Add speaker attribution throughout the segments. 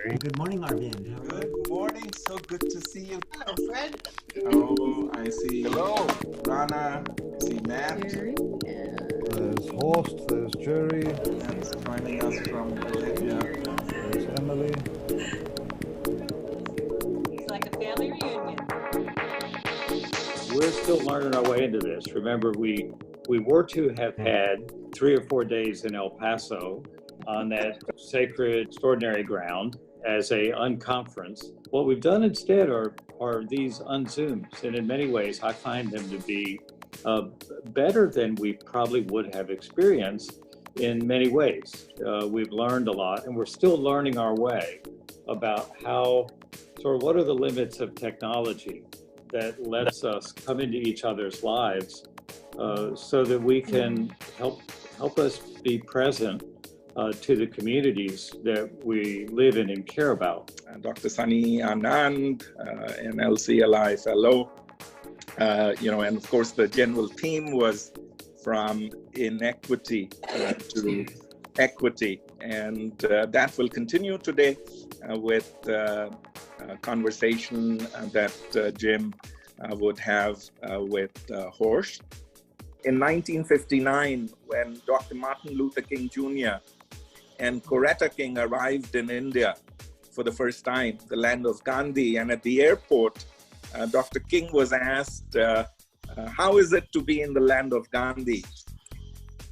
Speaker 1: Jerry.
Speaker 2: Good morning, Arvind. How are you?
Speaker 3: Good morning. So good to see you.
Speaker 4: Hello, Fred.
Speaker 3: Oh, I see.
Speaker 4: Hello.
Speaker 3: Rana. I see Matt.
Speaker 4: Jerry.
Speaker 5: There's Horst, there's Jerry,
Speaker 3: Matt's joining us from Bolivia.
Speaker 5: there's Emily.
Speaker 6: It's like a family reunion.
Speaker 7: We're still learning our way into this. Remember, we were to have had 3 or 4 days in El Paso on that sacred, extraordinary ground as a unconference. What we've done instead are these unzooms, and in many ways, I find them to be better than we probably would have experienced in many ways. We've learned a lot, and we're still learning our way about what are the limits of technology that lets us come into each other's lives so that we can help us be present to the communities that we live in and care about.
Speaker 8: Dr. Sunny Anand, an LCLI fellow, and of course the general theme was from inequity to equity, and that will continue today with a conversation that Jim would have with Horst. In 1959, when Dr. Martin Luther King Jr. and Coretta King arrived in India for the first time, the land of Gandhi, and at the airport, Dr. King was asked, how is it to be in the land of Gandhi?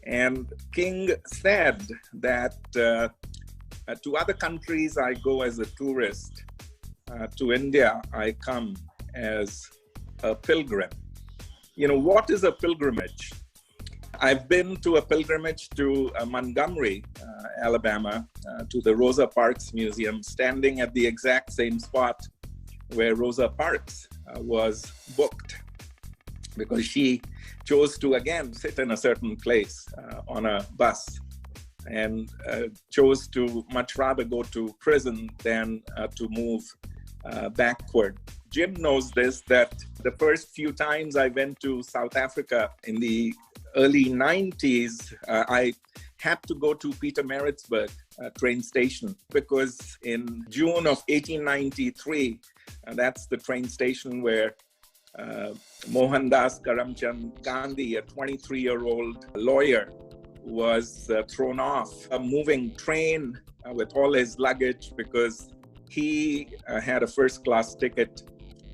Speaker 8: And King said that to other countries, I go as a tourist. To India, I come as a pilgrim. You know, what is a pilgrimage? I've been to a pilgrimage to Montgomery, Alabama, to the Rosa Parks Museum, standing at the exact same spot where Rosa Parks was booked, because she chose to, again, sit in a certain place on a bus, and chose to much rather go to prison than to move backward. Jim knows this, that the first few times I went to South Africa in the early 90s, I had to go to Pietermaritzburg train station, because in June of 1893, that's the train station where Mohandas Karamchand Gandhi, a 23-year-old lawyer, was thrown off a moving train with all his luggage, because he had a first-class ticket,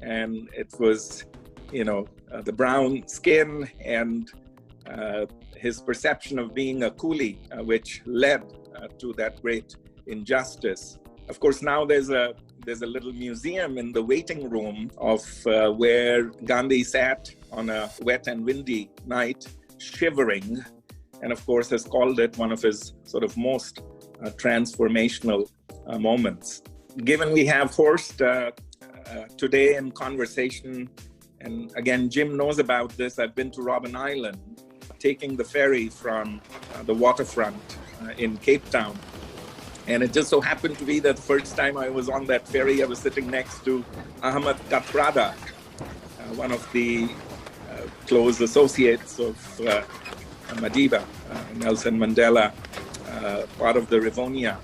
Speaker 8: and it was, the brown skin and his perception of being a coolie, which led to that great injustice. Of course, now there's a little museum in the waiting room of where Gandhi sat on a wet and windy night, shivering, and of course has called it one of his sort of most transformational moments. Given we have Horst today in conversation, and again, Jim knows about this, I've been to Robben Island, taking the ferry from the waterfront in Cape Town. And it just so happened to be that the first time I was on that ferry, I was sitting next to Ahmed Kathrada, one of the close associates of Madiba, Nelson Mandela, part of the Rivonia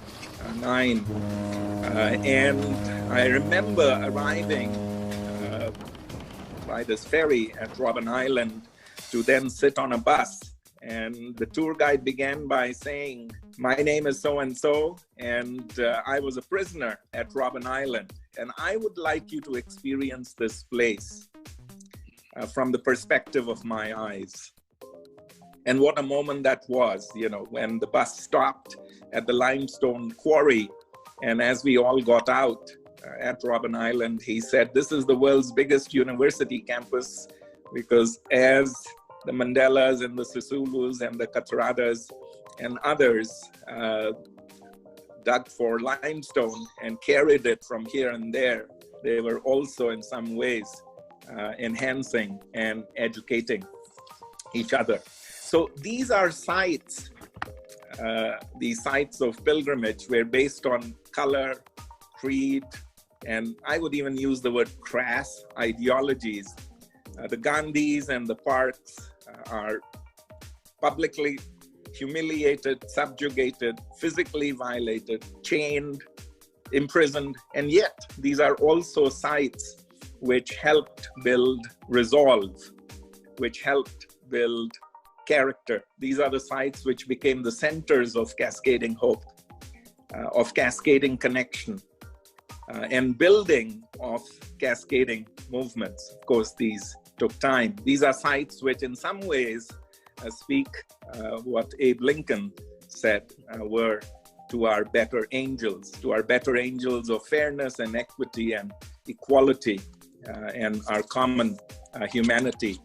Speaker 8: Nine. And I remember arriving by this ferry at Robben Island to then sit on a bus. And the tour guide began by saying, my name is so-and-so, and I was a prisoner at Robben Island. And I would like you to experience this place from the perspective of my eyes. And what a moment that was, when the bus stopped at the limestone quarry. And as we all got out at Robben Island, he said, this is the world's biggest university campus, because as the Mandelas and the Sisulus and the Kathradas and others dug for limestone and carried it from here and there, they were also in some ways enhancing and educating each other. So these are sites, the sites of pilgrimage were based on color, creed, and I would even use the word crass ideologies. The Gandhis and the Parks are publicly humiliated, subjugated, physically violated, chained, imprisoned. And yet, these are also sites which helped build resolve, which helped build character. These are the sites which became the centers of cascading hope, of cascading connection, and building of cascading movements. Of course, these took time. These are sites which in some ways speak what Abe Lincoln said were to our better angels of fairness and equity and equality and our common humanity.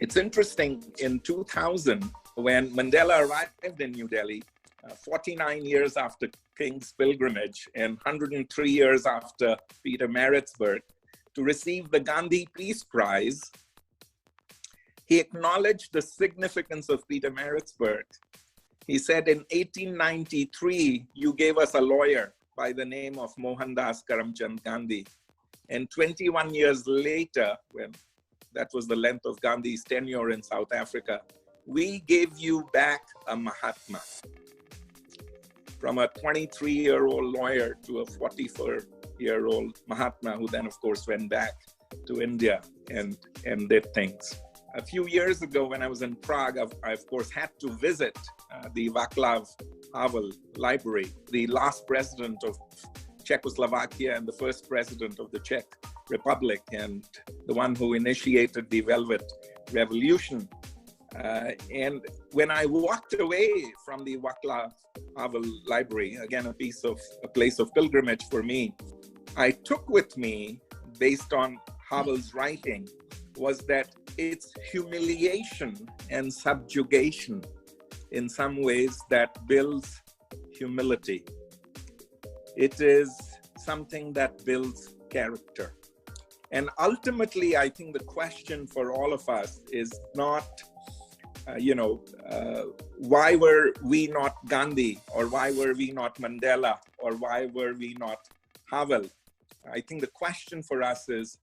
Speaker 8: It's interesting, in 2000, when Mandela arrived in New Delhi, 49 years after King's pilgrimage and 103 years after Peter Maritzburg, to receive the Gandhi Peace Prize, he acknowledged the significance of Peter Maritzburg. He said, in 1893, you gave us a lawyer by the name of Mohandas Karamchand Gandhi. And 21 years later, when that was the length of Gandhi's tenure in South Africa, we gave you back a Mahatma. From a 23-year-old lawyer to a 44-year-old Mahatma, who then, of course, went back to India and did things. A few years ago, when I was in Prague, I of course had to visit the Václav Havel Library, the last president of Czechoslovakia and the first president of the Czech Republic, and the one who initiated the Velvet Revolution. And when I walked away from the Václav Havel Library, again, a place of pilgrimage for me, I took with me, based on Havel's writing, was that it's humiliation and subjugation in some ways that builds humility. It is something that builds character. And ultimately, I think the question for all of us is not, why were we not Gandhi, or why were we not Mandela, or why were we not Havel? I think the question for us is,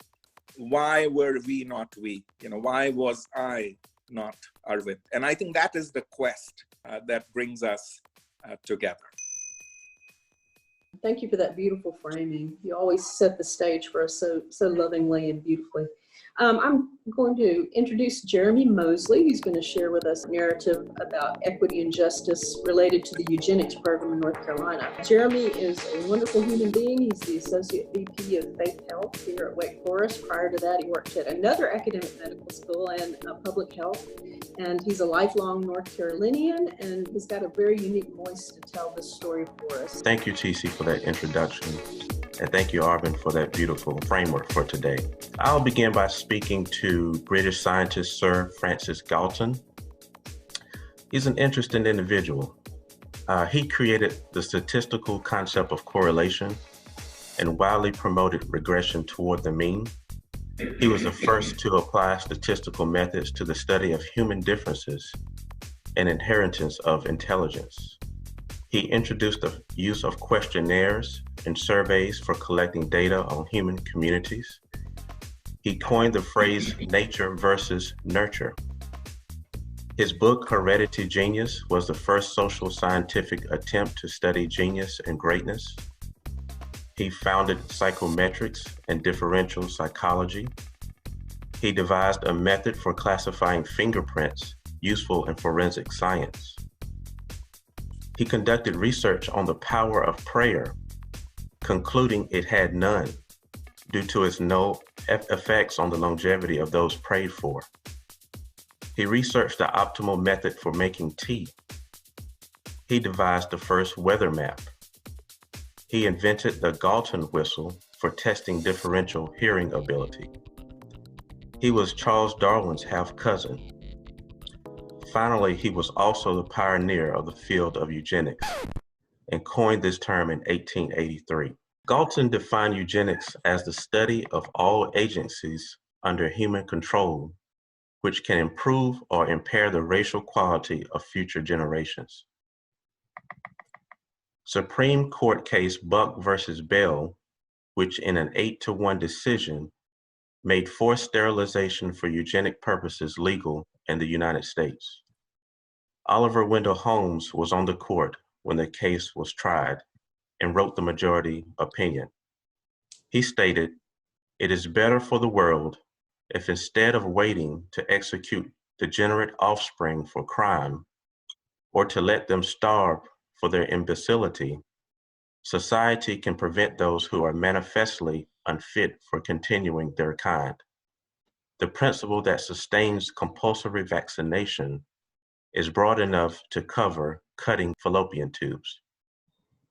Speaker 8: why were we not we? Why was I not Arvind? And I think that is the quest that brings us together.
Speaker 1: Thank you for that beautiful framing. You always set the stage for us so lovingly and beautifully. I'm going to introduce Jeremy Mosley, who's going to share with us a narrative about equity and justice related to the eugenics program in North Carolina. Jeremy is a wonderful human being. He's the Associate VP of Faith Health here at Wake Forest. Prior to that, he worked at another academic medical school and public health. And he's a lifelong North Carolinian, and he's got a very unique voice to tell this story for us.
Speaker 2: Thank you, TC, for that introduction. And thank you, Arvind, for that beautiful framework for today. I'll begin by speaking to British scientist Sir Francis Galton. He's an interesting individual. He created the statistical concept of correlation and widely promoted regression toward the mean. He was the first to apply statistical methods to the study of human differences and inheritance of intelligence. He introduced the use of questionnaires and surveys for collecting data on human communities. He coined the phrase nature versus nurture. His book, Hereditary Genius, was the first social scientific attempt to study genius and greatness. He founded psychometrics and differential psychology. He devised a method for classifying fingerprints useful in forensic science. He conducted research on the power of prayer, concluding it had none due to its no effects on the longevity of those prayed for. He researched the optimal method for making tea. He devised the first weather map. He invented the Galton whistle for testing differential hearing ability. He was Charles Darwin's half-cousin. Finally, he was also the pioneer of the field of eugenics and coined this term in 1883. Galton defined eugenics as the study of all agencies under human control, which can improve or impair the racial quality of future generations. Supreme Court case Buck versus Bell, which in an 8-1 decision made forced sterilization for eugenic purposes legal in the United States. Oliver Wendell Holmes was on the court when the case was tried and wrote the majority opinion. He stated, "It is better for the world if instead of waiting to execute degenerate offspring for crime or to let them starve for their imbecility, society can prevent those who are manifestly unfit for continuing their kind. The principle that sustains compulsory vaccination is broad enough to cover cutting fallopian tubes."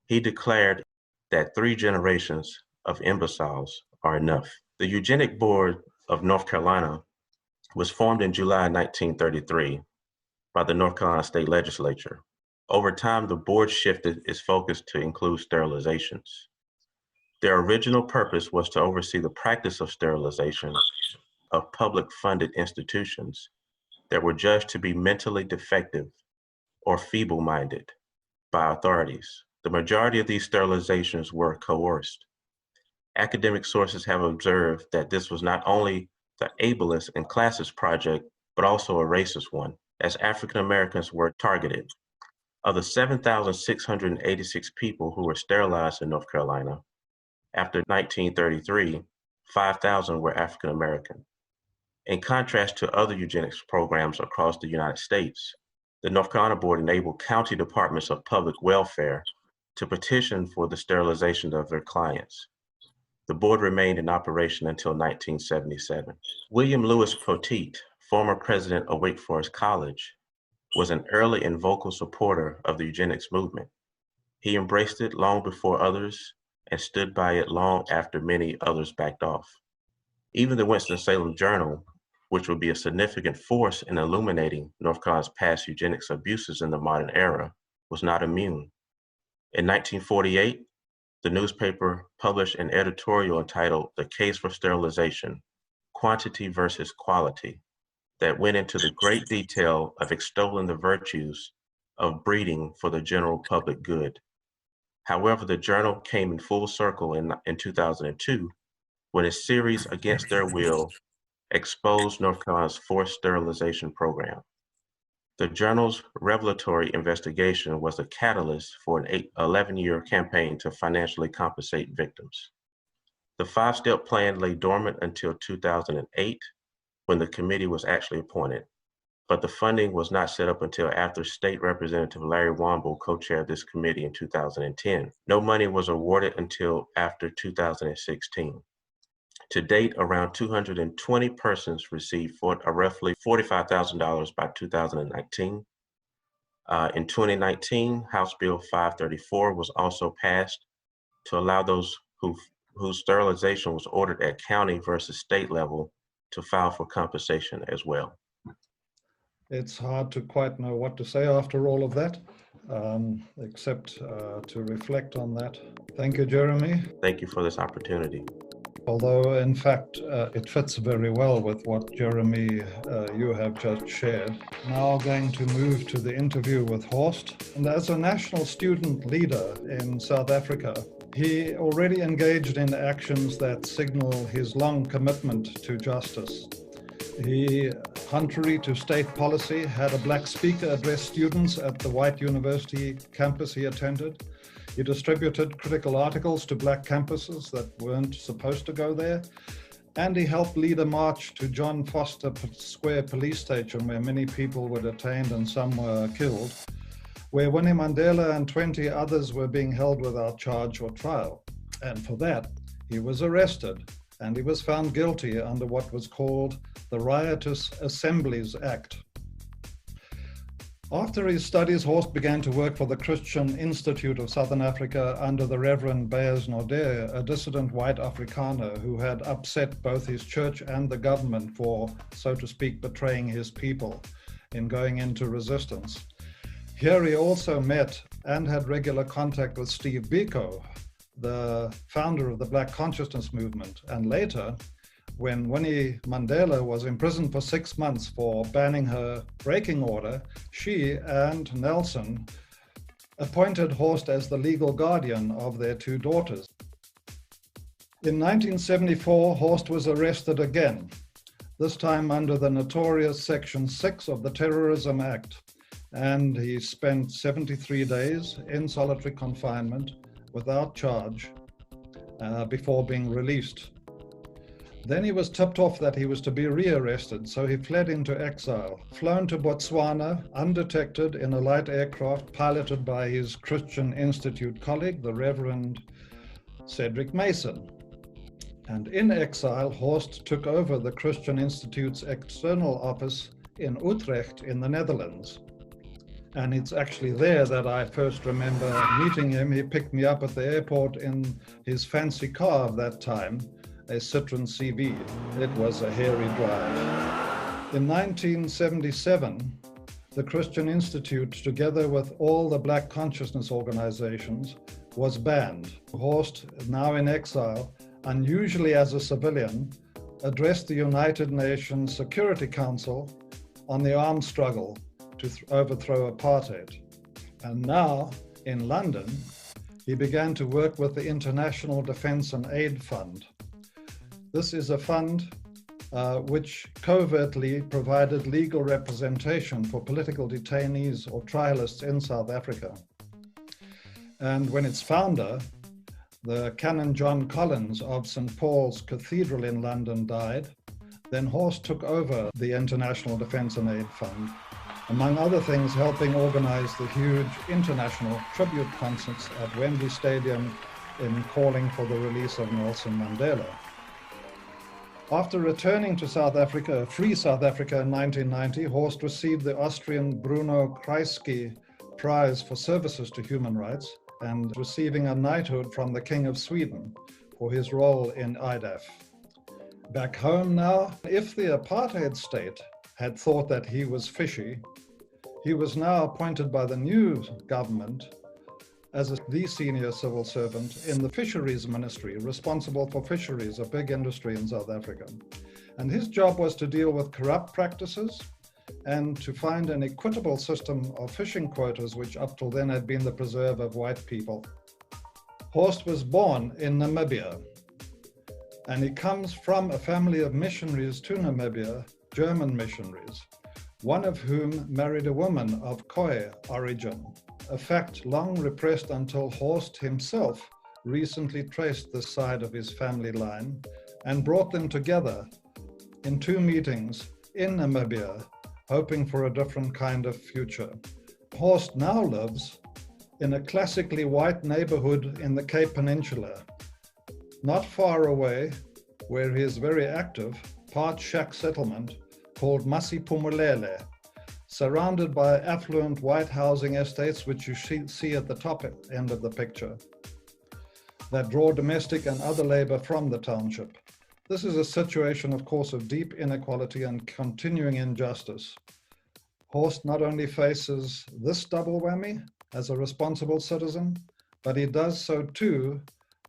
Speaker 2: He declared that 3 generations of imbeciles are enough. The Eugenic Board of North Carolina was formed in July 1933 by the North Carolina State Legislature. Over time, the board shifted its focus to include sterilizations. Their original purpose was to oversee the practice of sterilization of public-funded institutions that were judged to be mentally defective or feeble-minded by authorities. The majority of these sterilizations were coerced. Academic sources have observed that this was not only the ableist and classist project, but also a racist one, as African Americans were targeted. Of the 7,686 people who were sterilized in North Carolina after 1933, 5,000 were African American. In contrast to other eugenics programs across the United States, the North Carolina Board enabled county departments of public welfare to petition for the sterilization of their clients. The board remained in operation until 1977. William Lewis Poteet, former president of Wake Forest College, was an early and vocal supporter of the eugenics movement. He embraced it long before others and stood by it long after many others backed off. Even the Winston-Salem Journal, which would be a significant force in illuminating North Carolina's past eugenics abuses in the modern era, was not immune. In 1948, the newspaper published an editorial entitled "The Case for Sterilization, Quantity versus Quality," that went into the great detail of extolling the virtues of breeding for the general public good. However, the journal came in full circle in 2002 when a series against their will exposed North Carolina's forced sterilization program. The journal's revelatory investigation was a catalyst for an 11-year campaign to financially compensate victims. The 5-step plan lay dormant until 2008, when the committee was actually appointed, but the funding was not set up until after State Representative Larry Womble co-chaired this committee in 2010. No money was awarded until after 2016. To date, around 220 persons received roughly $45,000 by 2019. In 2019, House Bill 534 was also passed to allow those whose sterilization was ordered at county versus state level to file for compensation as well.
Speaker 5: It's hard to quite know what to say after all of that, except to reflect on that. Thank you, Jeremy.
Speaker 2: Thank you for this opportunity.
Speaker 5: Although, in fact, it fits very well with what, Jeremy, you have just shared. Now going to move to the interview with Horst. And as a national student leader in South Africa, he already engaged in actions that signal his long commitment to justice. He, contrary to state policy, had a black speaker address students at the white university campus he attended. He distributed critical articles to black campuses that weren't supposed to go there. And he helped lead a march to John Foster Square police station, where many people were detained and some were killed, where Winnie Mandela and 20 others were being held without charge or trial. And for that, he was arrested and he was found guilty under what was called the Riotous Assemblies Act. After his studies, Horst began to work for the Christian Institute of Southern Africa under the Reverend Beyers Naudé, a dissident white Afrikaner who had upset both his church and the government for, so to speak, betraying his people in going into resistance. Here he also met and had regular contact with Steve Biko, the founder of the Black Consciousness Movement, and later, when Winnie Mandela was imprisoned for 6 months for banning her breaking order, she and Nelson appointed Horst as the legal guardian of their 2 daughters. In 1974, Horst was arrested again, this time under the notorious Section 6 of the Terrorism Act, and he spent 73 days in solitary confinement without charge before being released. Then he was tipped off that he was to be rearrested, so he fled into exile, flown to Botswana undetected in a light aircraft piloted by his Christian Institute colleague, the Reverend Cedric Mason. And in exile, Horst took over the Christian Institute's external office in Utrecht in the Netherlands. And it's actually there that I first remember meeting him. He picked me up at the airport in his fancy car of that time, a Citroen CV. It was a hairy drive. In 1977, the Christian Institute, together with all the Black consciousness organizations, was banned. Horst, now in exile, unusually as a civilian, addressed the United Nations Security Council on the armed struggle to overthrow apartheid. And now, in London, he began to work with the International Defence and Aid Fund. This is a fund which covertly provided legal representation for political detainees or trialists in South Africa. And when its founder, the Canon John Collins of St. Paul's Cathedral in London, died, then Horst took over the International Defence and Aid Fund, among other things helping organize the huge international tribute concerts at Wembley Stadium in calling for the release of Nelson Mandela. After returning to South Africa, free South Africa in 1990, Horst received the Austrian Bruno Kreisky Prize for Services to Human Rights and receiving a knighthood from the King of Sweden for his role in IDAF. Back home now, if the apartheid state had thought that he was fishy, he was now appointed by the new government as the senior civil servant in the fisheries ministry, responsible for fisheries, a big industry in South Africa. And his job was to deal with corrupt practices and to find an equitable system of fishing quotas, which up till then had been the preserve of white people. Horst was born in Namibia, and he comes from a family of missionaries to Namibia, German missionaries, one of whom married a woman of Khoi origin, a fact long repressed until Horst himself recently traced this side of his family line and brought them together in 2 meetings in Namibia, hoping for a different kind of future. Horst now lives in a classically white neighborhood in the Cape Peninsula, not far away, where he is very active, part shack settlement called Masiphumelele, surrounded by affluent white housing estates, which you see at the top end of the picture, that draw domestic and other labor from the township. This is a situation, of course, of deep inequality and continuing injustice. Horst not only faces this double whammy as a responsible citizen, but he does so too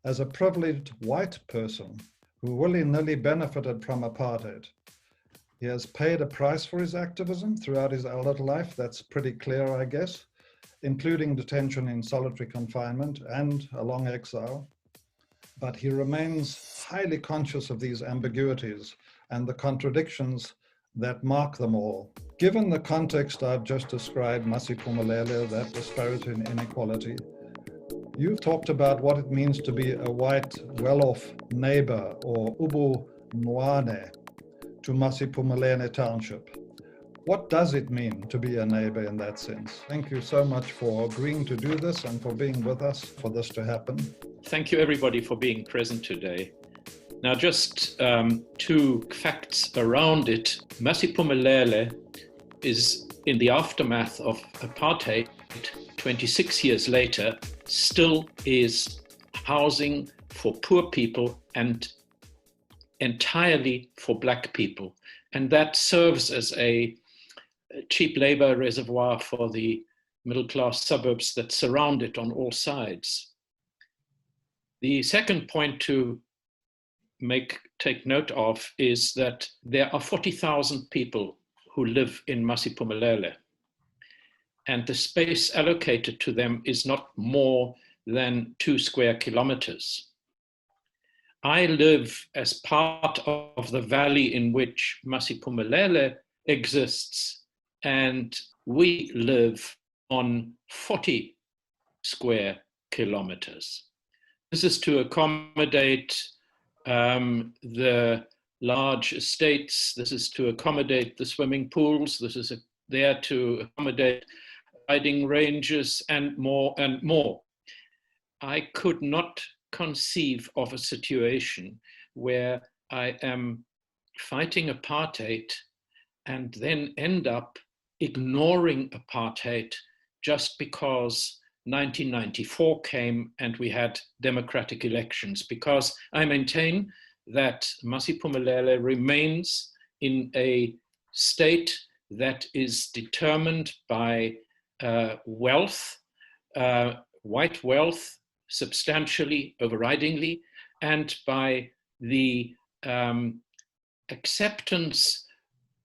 Speaker 5: as a privileged white person who willy-nilly benefited from apartheid. He has paid a price for his activism throughout his adult life. That's pretty clear, I guess, including detention in solitary confinement and a long exile. But he remains highly conscious of these ambiguities and the contradictions that mark them all. Given the context I've just described, Masiphumelele, that disparity and inequality, you've talked about what it means to be a white, well-off neighbor or ubu nwane to Masiphumelele Township. What does it mean to be a neighbor in that sense? Thank you so much for agreeing to do this and for being with us for this to happen.
Speaker 4: Thank you everybody for being present today. Now just 2 facts around it. Masiphumelele is in the aftermath of apartheid, 26 years later, still is housing for poor people and entirely for Black people. And that serves as a cheap labor reservoir for the middle-class suburbs that surround it on all sides. The second point to take note of is that there are 40,000 people who live in Masiphumelele, and the space allocated to them is not more than 2 square kilometers. I live as part of the valley in which Masiphumelele exists, and we live on 40 square kilometers. This is to accommodate the large estates. This is to accommodate the swimming pools. This is there to accommodate riding ranges and more and more. I could not conceive of a situation where I am fighting apartheid and then end up ignoring apartheid just because 1994 came and we had democratic elections, because I maintain that Masiphumelele remains in a state that is determined by wealth, white wealth, substantially, overridingly, and by the acceptance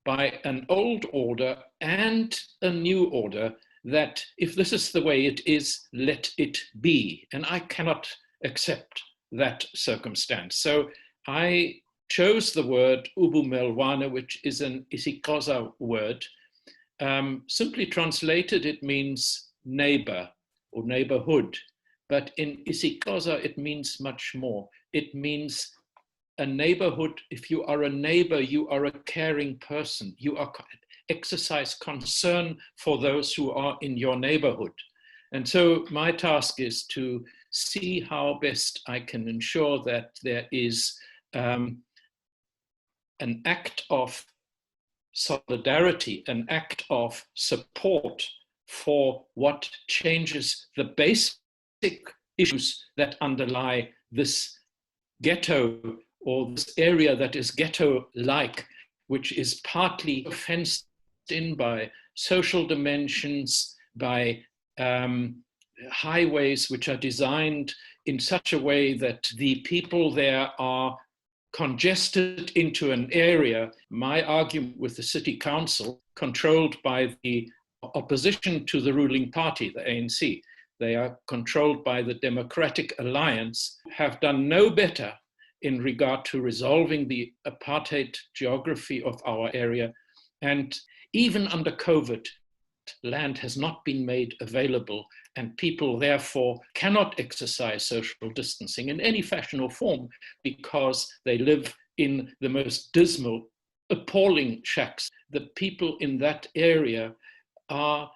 Speaker 4: by an old order and a new order that if this is the way it is, let it be. And I cannot accept that circumstance. So I chose the word ubumelwane, which is an isiXhosa word. Simply translated, it means neighbor or neighborhood. But in isiXhosa, it means much more. It means a neighborhood. If you are a neighbor, you are a caring person. You are exercise concern for those who are in your neighborhood. And so my task is to see how best I can ensure that there is an act of solidarity, an act of support for what changes the basic issues that underlie this ghetto or this area that is ghetto-like, which is partly fenced in by social dimensions, by highways which are designed in such a way that the people there are congested into an area. My argument with the city council, controlled by the opposition to the ruling party, the ANC, they are controlled by the Democratic Alliance, have done no better in regard to resolving the apartheid geography of our area. And even under COVID, land has not been made available, and people therefore cannot exercise social distancing in any fashion or form because they live in the most dismal, appalling shacks. The people in that area are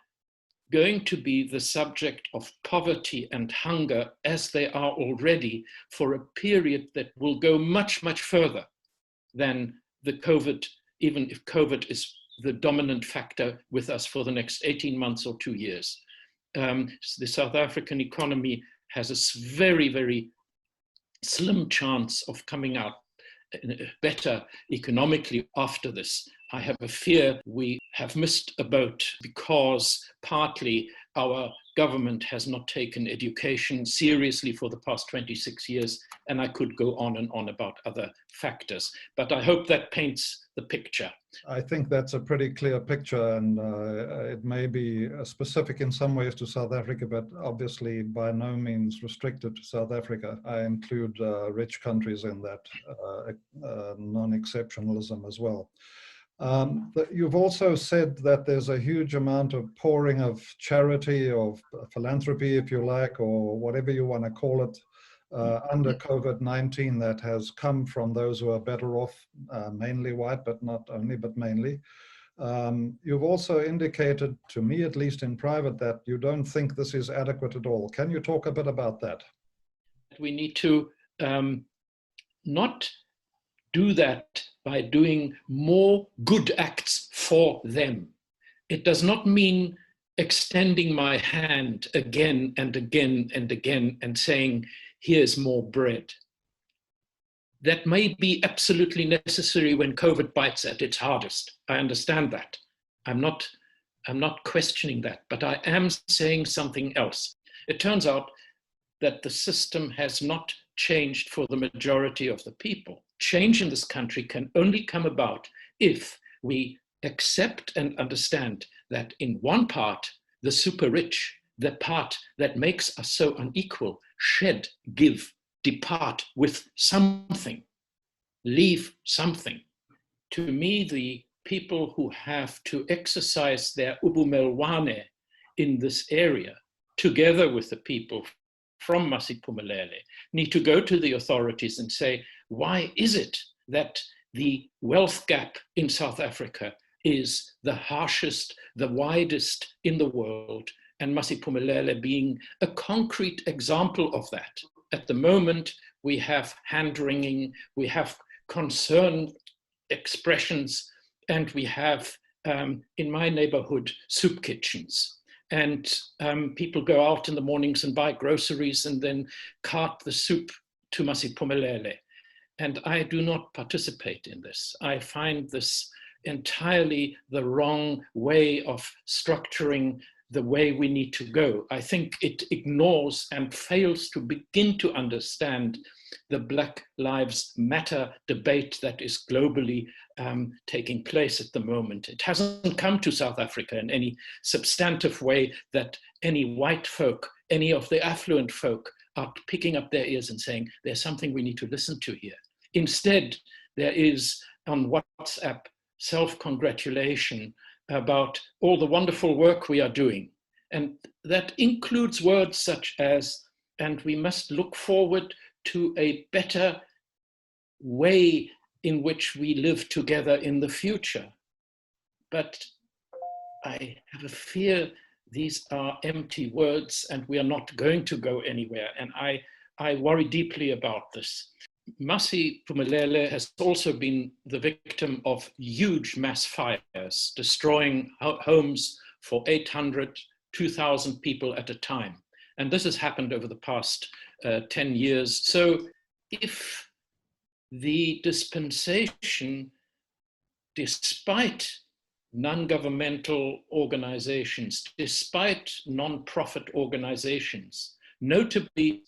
Speaker 4: going to be the subject of poverty and hunger, as they are already, for a period that will go much, much further than the COVID, even if COVID is the dominant factor with us for the next 18 months or 2 years. The South African economy has a very, very slim chance of coming out better economically after this. I have a fear we have missed a boat because partly our government has not taken education seriously for the past 26 years, and I could go on and on about other factors. But I hope that paints the picture.
Speaker 5: I think that's a pretty clear picture, and it may be specific in some ways to South Africa, but obviously by no means restricted to South Africa. I include rich countries in that non-exceptionalism as well. You've also said that there's a huge amount of pouring of charity, of philanthropy, if you like, or whatever you want to call it, under COVID-19 that has come from those who are better off, mainly white, but not only, but mainly. You've also indicated, to me at least in private, that you don't think this is adequate at all. Can you talk a bit about that?
Speaker 4: We need to not do that by doing more good acts for them. It does not mean extending my hand again and again and again and saying, here's more bread. That may be absolutely necessary when COVID bites at its hardest. I understand that. I'm not questioning that, but I am saying something else. It turns out that the system has not changed for the majority of the people. Change in this country can only come about if we accept and understand that in one part, the super rich, the part that makes us so unequal, shed, give, depart with something, leave something. To me, the people who have to exercise their ubumelwane in this area, together with the people from Masiphumelele need to go to the authorities and say, why is it that the wealth gap in South Africa is the harshest, the widest in the world, and Masiphumelele being a concrete example of that? At the moment, we have hand-wringing, we have concern expressions, and we have, in my neighborhood, soup kitchens. And people go out in the mornings and buy groceries and then cart the soup to Masiphumelele. And I do not participate in this. I find this entirely the wrong way of structuring the way we need to go. I think it ignores and fails to begin to understand the Black Lives Matter debate that is globally taking place at the moment. It hasn't come to South Africa in any substantive way that any white folk, any of the affluent folk are picking up their ears and saying, there's something we need to listen to here. Instead, there is on WhatsApp self-congratulation about all the wonderful work we are doing. And that includes words such as, and we must look forward to a better way in which we live together in the future. But I have a fear these are empty words and we are not going to go anywhere. And I worry deeply about this. Masiphumelele has also been the victim of huge mass fires, destroying homes for 800, 2,000 people at a time. And this has happened over the past 10 years. So if the dispensation, despite non-governmental organizations, despite non-profit organizations, notably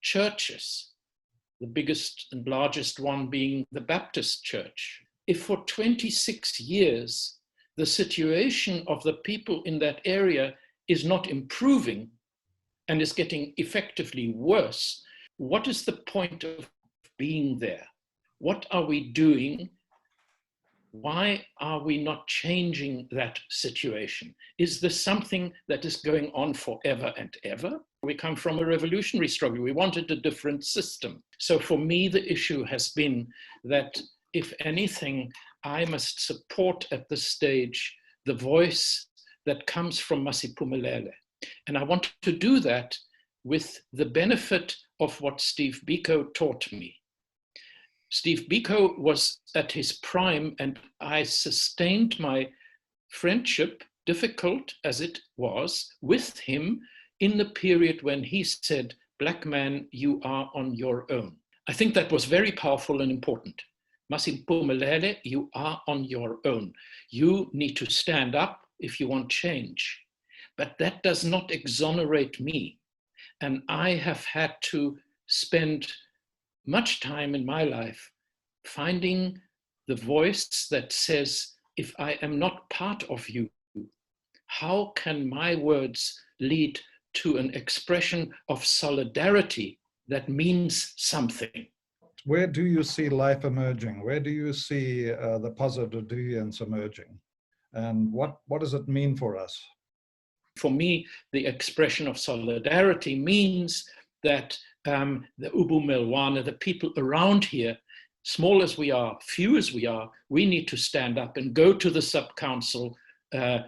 Speaker 4: churches, the biggest and largest one being the Baptist Church, if for 26 years the situation of the people in that area is not improving and is getting effectively worse, what is the point of being there? What are we doing? Why are we not changing that situation? Is this something that is going on forever and ever? We come from a revolutionary struggle. We wanted a different system. So for me, the issue has been that, if anything, I must support at this stage the voice that comes from Masiphumelele. And I want to do that with the benefit of what Steve Biko taught me. Steve Biko was at his prime, and I sustained my friendship, difficult as it was, with him in the period when he said, "Black man, you are on your own." I think that was very powerful and important. Masiphumelele, you are on your own. You need to stand up if you want change. But that does not exonerate me. And I have had to spend much time in my life finding the voice that says, if I am not part of you, how can my words lead to an expression of solidarity that means something?
Speaker 5: Where do you see life emerging? Where do you see the positive deviance emerging? And what does it mean for us?
Speaker 4: For me, the expression of solidarity means that the Ubu Melwana, the people around here, small as we are, few as we are, we need to stand up and go to the sub-council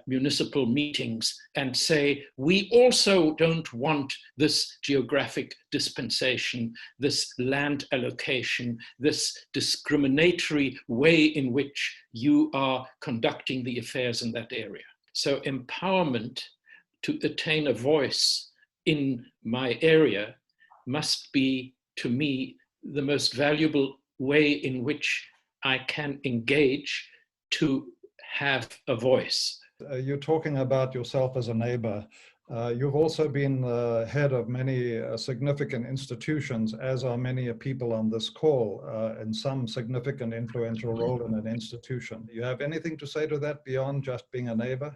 Speaker 4: municipal meetings and say, we also don't want this geographic dispensation, this land allocation, this discriminatory way in which you are conducting the affairs in that area. So empowerment to attain a voice in my area must be, to me, the most valuable way in which I can engage to have a voice.
Speaker 5: You're talking about yourself as a neighbor. You've also been head of many significant institutions, as are many people on this call, in some significant influential role in an institution. Do you have anything to say to that beyond just being a neighbor?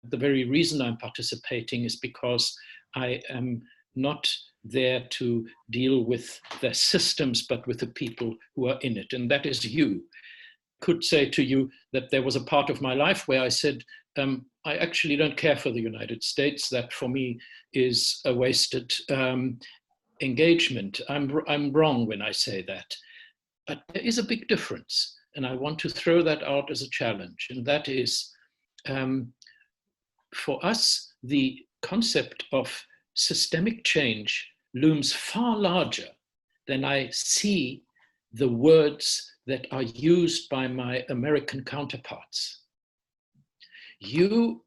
Speaker 4: The very reason I'm participating is because I am not there to deal with the systems, but with the people who are in it, and that is you. Could say to you that there was a part of my life where I said, I actually don't care for the United States. That for me is a wasted engagement. I'm wrong when I say that. But there is a big difference. And I want to throw that out as a challenge. And that is, for us, the concept of systemic change looms far larger than I see the words that are used by my American counterparts. You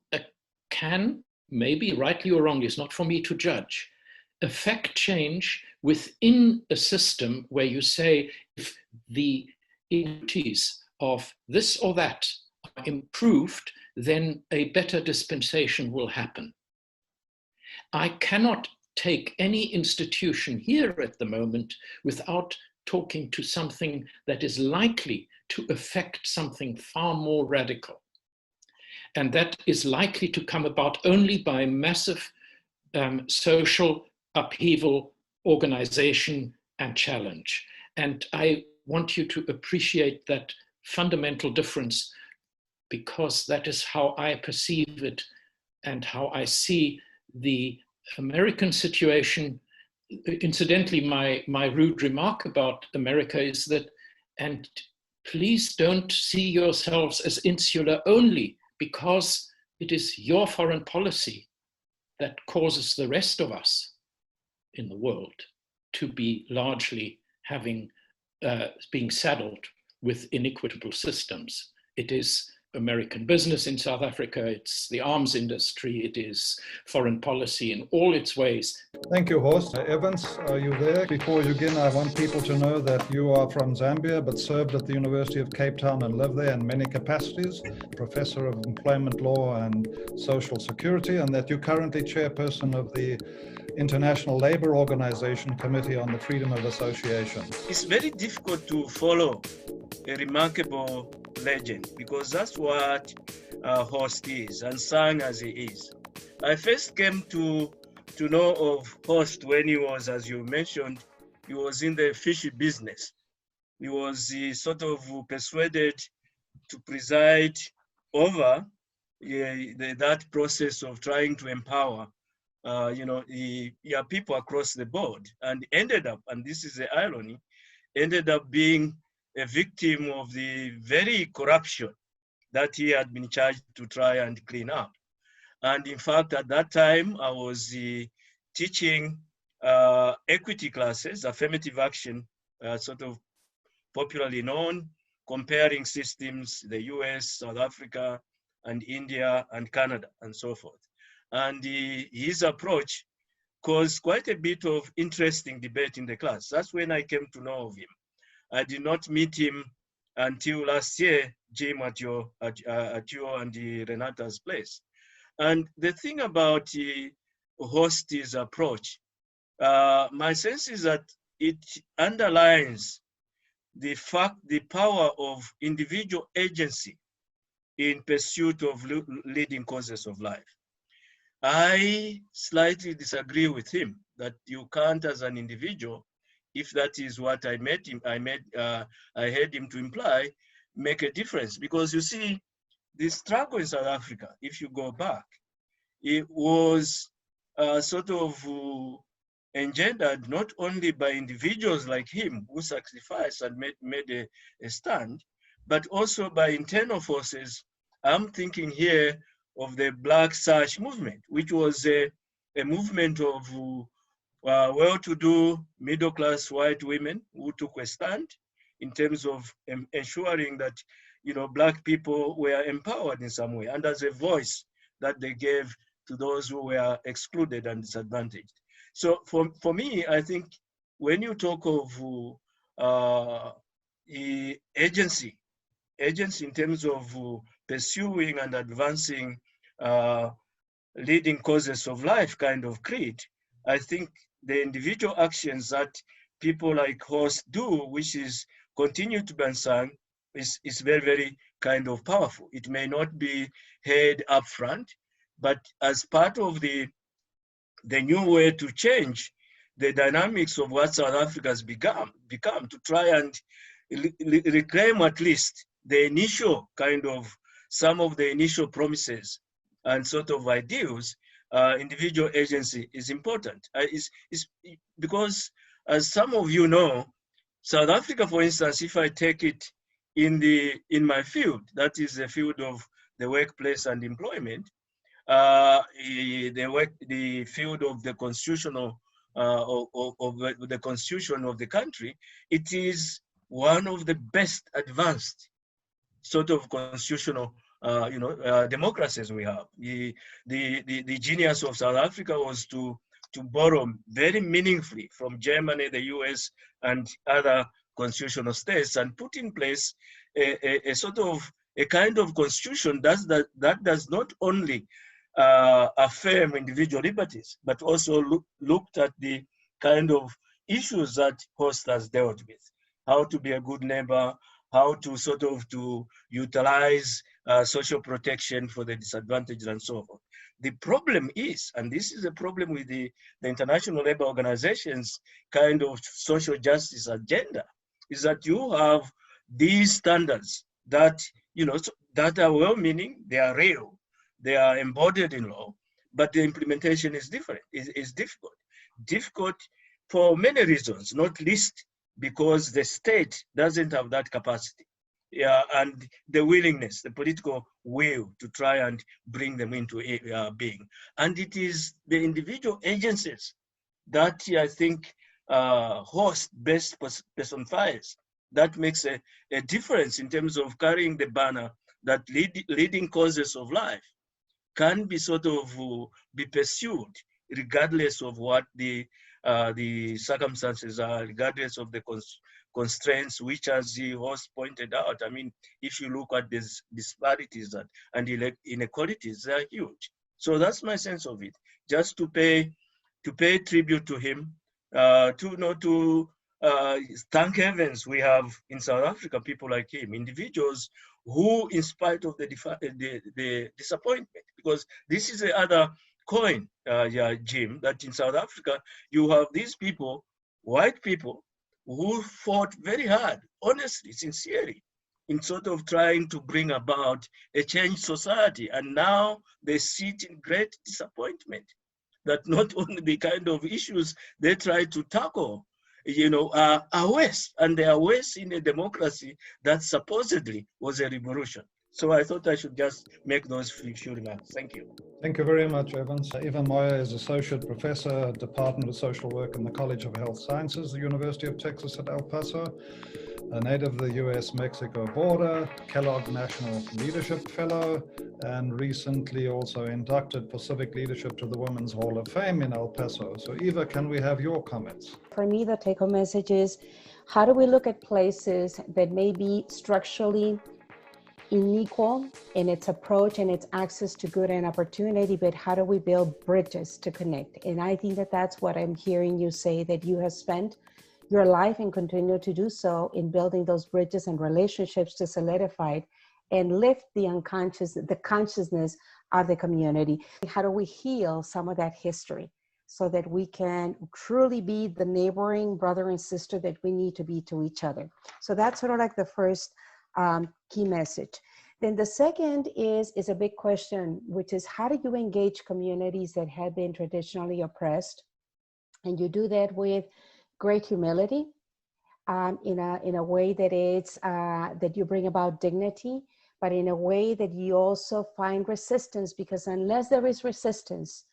Speaker 4: can, maybe rightly or wrongly, it's not for me to judge, affect change within a system where you say, if the inequities of this or that are improved, then a better dispensation will happen. I cannot take any institution here at the moment without talking to something that is likely to affect something far more radical. And that is likely to come about only by massive social upheaval, organization, and challenge. And I want you to appreciate that fundamental difference, because that is how I perceive it and how I see the American situation. Incidentally, my rude remark about America is that, and please don't see yourselves as insular only, because it is your foreign policy that causes the rest of us in the world to be largely being saddled with inequitable systems. It is American business in South Africa, it's the arms industry, it is foreign policy in all its ways.
Speaker 5: Thank you, Horst. Evans, are you there? Before you begin, I want people to know that you are from Zambia, but served at the University of Cape Town and live there in many capacities, professor of employment law and social security, and that you're currently chairperson of the International Labour Organization Committee on the Freedom of Association.
Speaker 9: It's very difficult to follow a remarkable legend, because that's what Horst is, and sang as he is. I first came to know of Horst when he was, as you mentioned, he was in the fishy business. He was sort of persuaded to preside over that process of trying to empower people across the board, and ended up, and this is the irony, ended up being a victim of the very corruption that he had been charged to try and clean up. And in fact, at that time, I was teaching equity classes, affirmative action, sort of popularly known, comparing systems, the US, South Africa, and India, and Canada, and so forth. And his approach caused quite a bit of interesting debate in the class. That's when I came to know of him. I did not meet him until last year, Jim, at your and Renata's place. And the thing about Horst's approach, my sense is that it underlines the power of individual agency in pursuit of leading causes of life. I slightly disagree with him that you can't, as an individual, if that is what I heard him to imply, make a difference. Because you see, the struggle in South Africa, if you go back, it was sort of engendered not only by individuals like him who sacrificed and made a stand, but also by internal forces. I'm thinking here of the Black Sash movement, which was a movement of well-to-do middle-class white women who took a stand in terms of ensuring that Black people were empowered in some way, and as a voice that they gave to those who were excluded and disadvantaged. So for me, I think when you talk of agency in terms of pursuing and advancing leading causes of life kind of creed, I think the individual actions that people like Horst do, which is continue to be unsung, is very, very kind of powerful. It may not be heard up front, but as part of the new way to change the dynamics of what South Africa has become to try and reclaim at least the initial kind of, some of the initial promises and sort of ideals, individual agency is important. It's because, as some of you know, South Africa, for instance, if I take it in my field, that is the field of the workplace and employment, the field of the constitutional of the constitution of the country, it is one of the best advanced sort of constitutional democracies we have. The genius of South Africa was to borrow very meaningfully from Germany, the US, and other constitutional states, and put in place a sort of a kind of constitution that does not only affirm individual liberties, but also looked at the kind of issues that Host has dealt with, how to be a good neighbor, how to sort of to utilize social protection for the disadvantaged and so forth. The problem is, and this is a problem with the International Labour Organization's kind of social justice agenda, is that you have these standards that, that are well-meaning, they are real, they are embodied in law, but the implementation is different, is difficult. Difficult for many reasons, not least because the state doesn't have that capacity, and the willingness, the political will to try and bring them into being. And it is the individual agencies that I think Host best personifies that makes a difference in terms of carrying the banner that leading causes of life can be sort of be pursued regardless of what the circumstances are, regardless of the constraints, which, as the Host pointed out, I mean, if you look at these disparities and inequalities, they are huge. So that's my sense of it. Just to pay tribute to him, to thank heavens we have in South Africa people like him, individuals who, in spite of the disappointment, because this is the other coin, Jim, that in South Africa you have these people, white people, who fought very hard, honestly, sincerely, in sort of trying to bring about a changed society, and now they sit in great disappointment that not only the kind of issues they try to tackle, are worse, and they are worse in a democracy that supposedly was a revolution. So I thought I should just make those few remarks. Thank you.
Speaker 5: Thank you very much, Evans. Ivan Moya is Associate Professor, Department of Social Work in the College of Health Sciences, the University of Texas at El Paso, a native of the US-Mexico border, Kellogg National Leadership Fellow, and recently also inducted for civic leadership to the Women's Hall of Fame in El Paso. So Eva, can we have your comments?
Speaker 10: For me, the take-home message is, how do we look at places that may be structurally unequal in its approach and its access to good and opportunity, but how do we build bridges to connect? And I think that that's what I'm hearing you say, that you have spent your life and continue to do so in building those bridges and relationships to solidify it and lift the unconscious, the consciousness of the community. How do we heal some of that history so that we can truly be the neighboring brother and sister that we need to be to each other? So that's sort of like the first key message. Then the second is a big question, which is, how do you engage communities that have been traditionally oppressed? And you do that with great humility, in a way that it's that you bring about dignity, but in a way that you also find resistance, because unless there is resistance,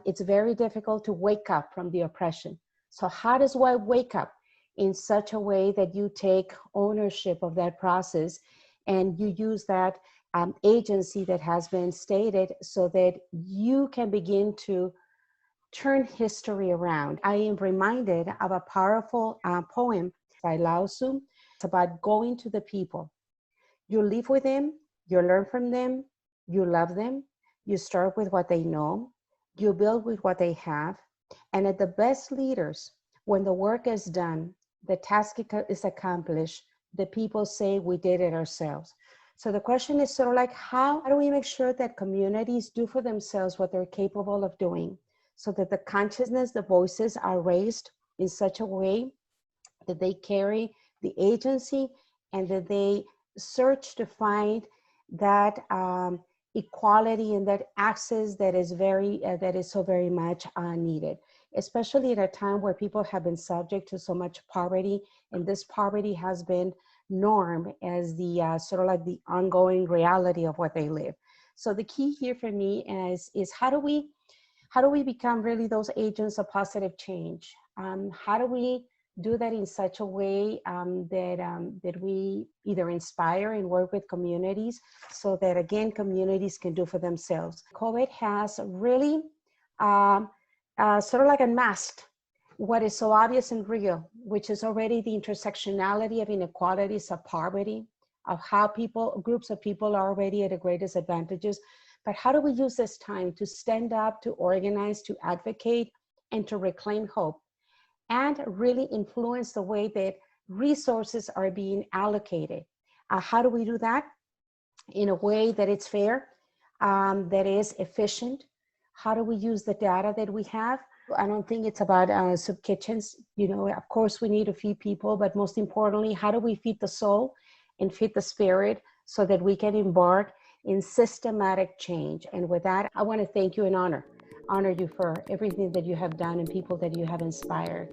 Speaker 10: it's very difficult to wake up from the oppression. So how does one wake up in such a way that you take ownership of that process and you use that agency that has been stated so that you can begin to turn history around? I am reminded of a powerful poem by Lao Tzu. It's about going to the people. You live with them, you learn from them, you love them, you start with what they know, you build with what they have, and at the best leaders, when the work is done, the task is accomplished, the people say we did it ourselves. So the question is sort of like, how do we make sure that communities do for themselves what they're capable of doing, so that the consciousness, the voices are raised in such a way that they carry the agency and that they search to find that equality and that access that is so very much needed, especially at a time where people have been subject to so much poverty, and this poverty has been norm as the sort of like the ongoing reality of what they live. So the key here for me is how do we become really those agents of positive change? How do we do that in such a way that we either inspire and work with communities so that, again, communities can do for themselves? COVID has really sort of like unmasked what is so obvious and real, which is already the intersectionality of inequalities, of poverty, of how groups of people are already at the greatest advantages. But how do we use this time to stand up, to organize, to advocate, and to reclaim hope, and really influence the way that resources are being allocated? How do we do that? In a way that it's fair, that is efficient. How do we use the data that we have? I don't think it's about soup kitchens. You know, of course we need to feed people, but most importantly, how do we feed the soul and feed the spirit so that we can embark in systematic change? And with that, I want to thank you and honor you for everything that you have done and people that you have inspired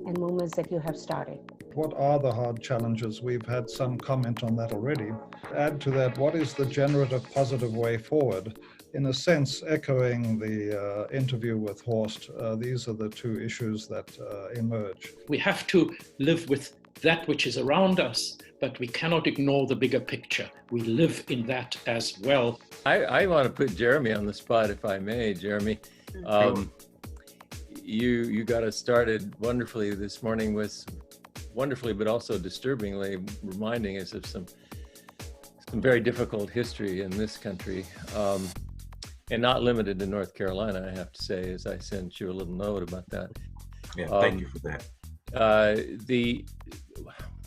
Speaker 10: and movements that you have started.
Speaker 5: What are the hard challenges? We've had some comment on that already. Add to that, what is the generative positive way forward? In a sense, echoing the interview with Horst, these are the two issues that emerge.
Speaker 4: We have to live with that which is around us, but we cannot ignore the bigger picture. We live in that as well.
Speaker 11: I want to put Jeremy on the spot, if I may. Jeremy, you got us started wonderfully this morning with wonderfully, but also disturbingly reminding us of some very difficult history in this country. And not limited to North Carolina, I have to say, as I sent you a little note about that.
Speaker 2: Yeah, thank you for that.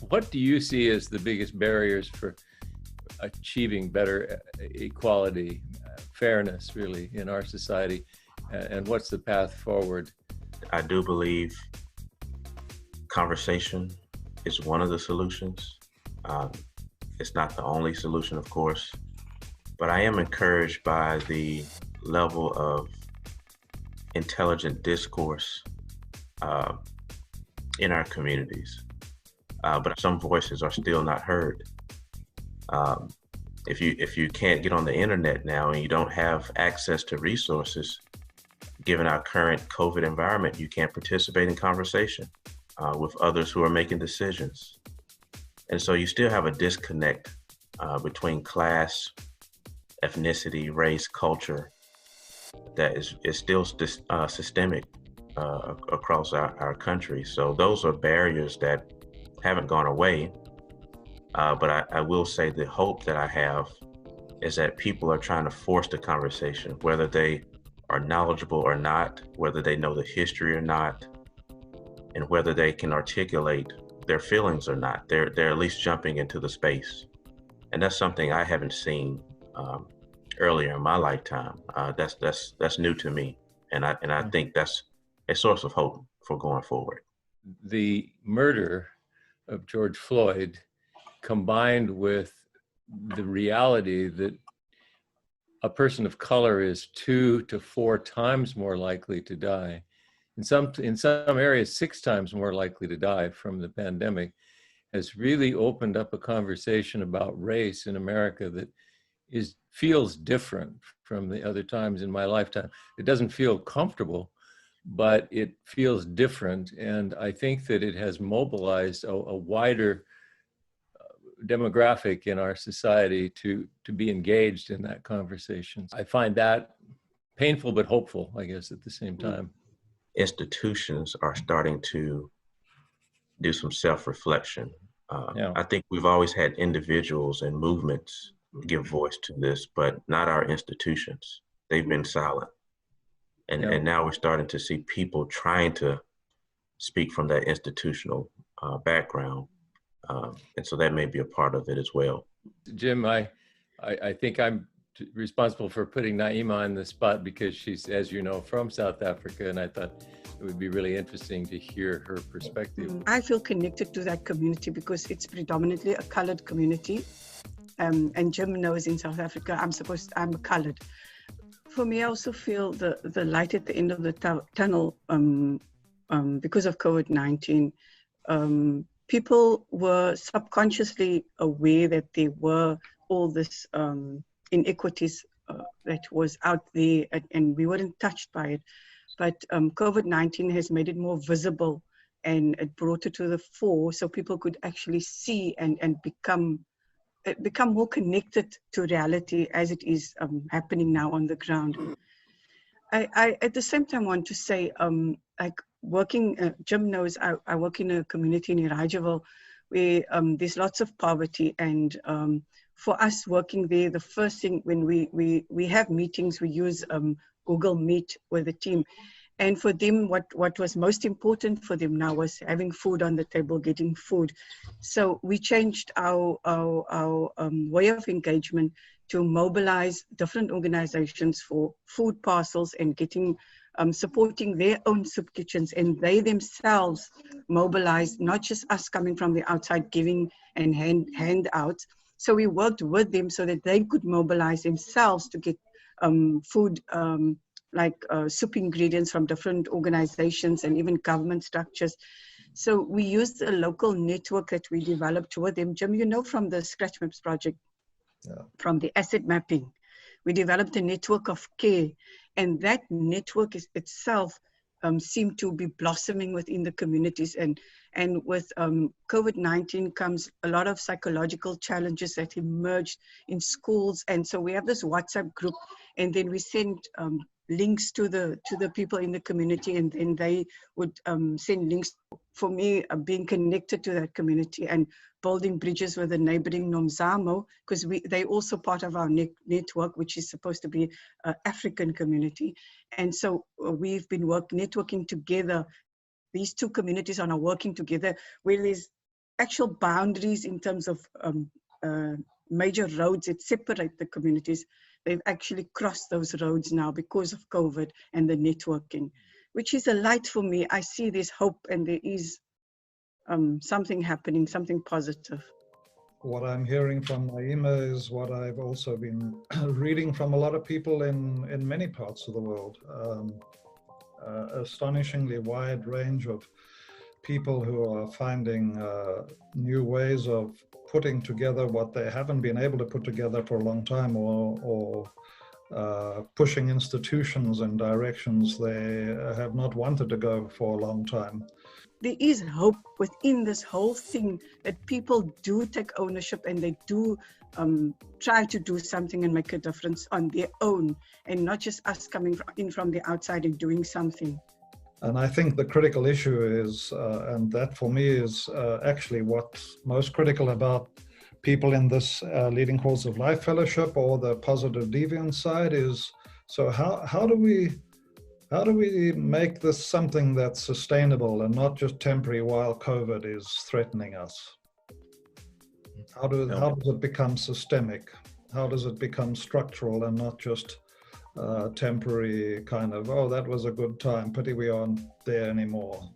Speaker 11: What do you see as the biggest barriers for achieving better equality, fairness, really, in our society? And what's the path forward?
Speaker 2: I do believe conversation is one of the solutions. It's not the only solution, of course. But I am encouraged by the level of intelligent discourse in our communities. But some voices are still not heard. If you can't get on the internet now and you don't have access to resources, given our current COVID environment, you can't participate in conversation with others who are making decisions. And so you still have a disconnect between class, ethnicity, race, culture that is still systemic across our country. So those are barriers that haven't gone away. But I will say the hope that I have is that people are trying to force the conversation, whether they are knowledgeable or not, whether they know the history or not, and whether they can articulate their feelings or not. They're at least jumping into the space. And that's something I haven't seen earlier in my lifetime. That's new to me, and I think that's a source of hope for going forward.
Speaker 11: The murder of George Floyd, combined with the reality that a person of color is 2 to 4 times more likely to die, in some areas 6 times more likely to die from the pandemic, has really opened up a conversation about race in America that feels different from the other times in my lifetime. It doesn't feel comfortable, but it feels different. And I think that it has mobilized a wider demographic in our society to be engaged in that conversation. I find that painful but hopeful, I guess, at the same time.
Speaker 2: Institutions are starting to do some self-reflection.
Speaker 11: Yeah.
Speaker 2: I think we've always had individuals and movements give voice to this, but not our institutions. They've been silent. And now we're starting to see people trying to speak from that institutional background. And so that may be a part of it as well.
Speaker 11: Jim, I think I'm responsible for putting Naima on the spot because she's, as you know, from South Africa, and I thought it would be really interesting to hear her perspective.
Speaker 12: I feel connected to that community because it's predominantly a colored community. and Jim knows in South Africa, I'm colored. For me, I also feel the light at the end of the tunnel because of COVID-19. People were subconsciously aware that there were all this inequities that was out there, and we weren't touched by it. But COVID-19 has made it more visible, and it brought it to the fore so people could actually see and become more connected to reality as it is happening now on the ground. I at the same time want to say, like working, Jim knows I work in a community in Irajaville where there's lots of poverty, and for us working there, the first thing when we have meetings, we use Google Meet with the team. And for them, what was most important for them now was having food on the table, getting food. So we changed our way of engagement to mobilize different organizations for food parcels and getting supporting their own soup kitchens. And they themselves mobilized, not just us coming from the outside giving and handouts. So we worked with them so that they could mobilize themselves to get food, like soup ingredients from different organizations and even government structures. So we used a local network that we developed with them. Jim, you know, from the Scratch Maps project, from the asset mapping, we developed a network of care, and that network is itself seemed to be blossoming within the communities. And with COVID-19 comes a lot of psychological challenges that emerged in schools. And so we have this WhatsApp group, and then we send links to the people in the community, and then they would send links. For me, being connected to that community and building bridges with the neighboring Nomzamo, because they also part of our network, which is supposed to be an African community. And so we've been networking together. These two communities are now working together where there's actual boundaries in terms of major roads that separate the communities. They've actually crossed those roads now because of COVID and the networking, which is a light for me. I see there's hope, and there is something happening, something positive.
Speaker 5: What I'm hearing from Naima is what I've also been reading from a lot of people in many parts of the world. Astonishingly wide range of people who are finding new ways of putting together what they haven't been able to put together for a long time, or pushing institutions in directions they have not wanted to go for a long time.
Speaker 12: There is hope within this whole thing that people do take ownership, and they do try to do something and make a difference on their own, and not just us coming in from the outside and doing something.
Speaker 5: And I think the critical issue is, and that for me is actually what's most critical about people in this Leading Cause of Life Fellowship or the Positive Deviance side is, so how do we make this something that's sustainable and not just temporary while COVID is threatening us? How does it become systemic? How does it become structural and not just temporary kind of, oh, that was a good time, pity we aren't there anymore?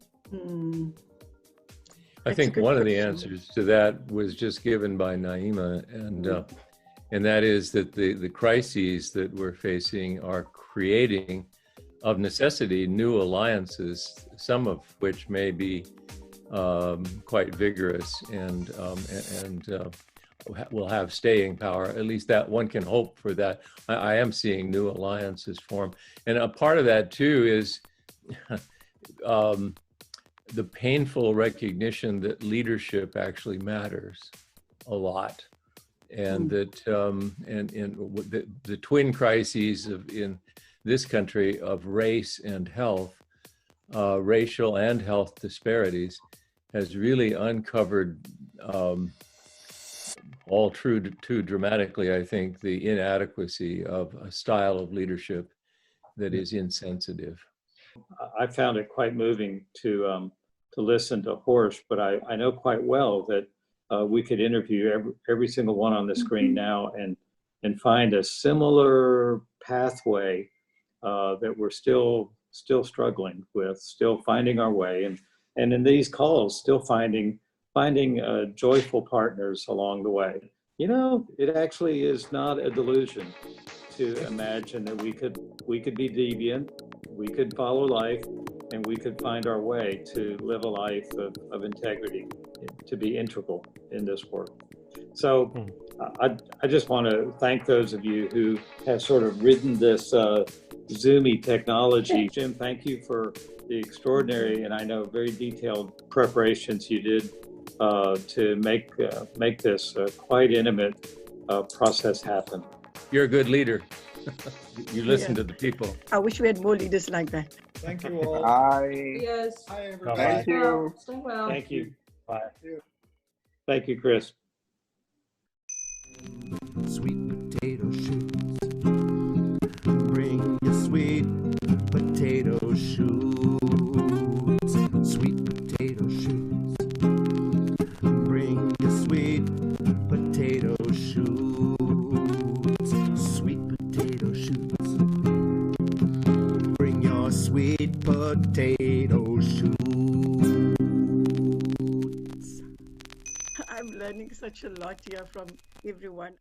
Speaker 11: I think one of the answers to that was just given by Naima, and that is that the crises that we're facing are creating, of necessity, new alliances, some of which may be quite vigorous and will have staying power. At least that one can hope for that. I am seeing new alliances form. And a part of that too is the painful recognition that leadership actually matters a lot. And that the twin crises in this country of race and health, racial and health disparities, has really uncovered all too dramatically, I think, the inadequacy of a style of leadership that is insensitive.
Speaker 7: I found it quite moving to listen to Horst, but I know quite well that we could interview every single one on the screen now and find a similar pathway that we're still struggling with, still finding our way, and in these calls, still finding joyful partners along the way. you know, it actually is not a delusion to imagine that we could be deviant, we could follow life, and we could find our way to live a life of integrity, to be integral in this work. So I just want to thank those of you who have sort of ridden this Zoomy technology. Jim, thank you for the extraordinary and I know very detailed preparations you did to make this quite intimate process happen.
Speaker 11: You're a good leader. You listen to the people.
Speaker 12: I wish we had more leaders like that.
Speaker 5: Thank you all.
Speaker 8: Bye.
Speaker 1: Yes.
Speaker 5: Bye, everybody.
Speaker 8: Thank you.
Speaker 1: Stay well.
Speaker 7: Thank you.
Speaker 2: Bye.
Speaker 7: Thank you, Chris.
Speaker 13: Sweet potato shoots. Bring your sweet potato shoots. Sweet potato shoots. Bring your sweet potato shoots. Sweet potato shoots. Bring your sweet potato shoots.
Speaker 12: I'm learning such a lot here from everyone.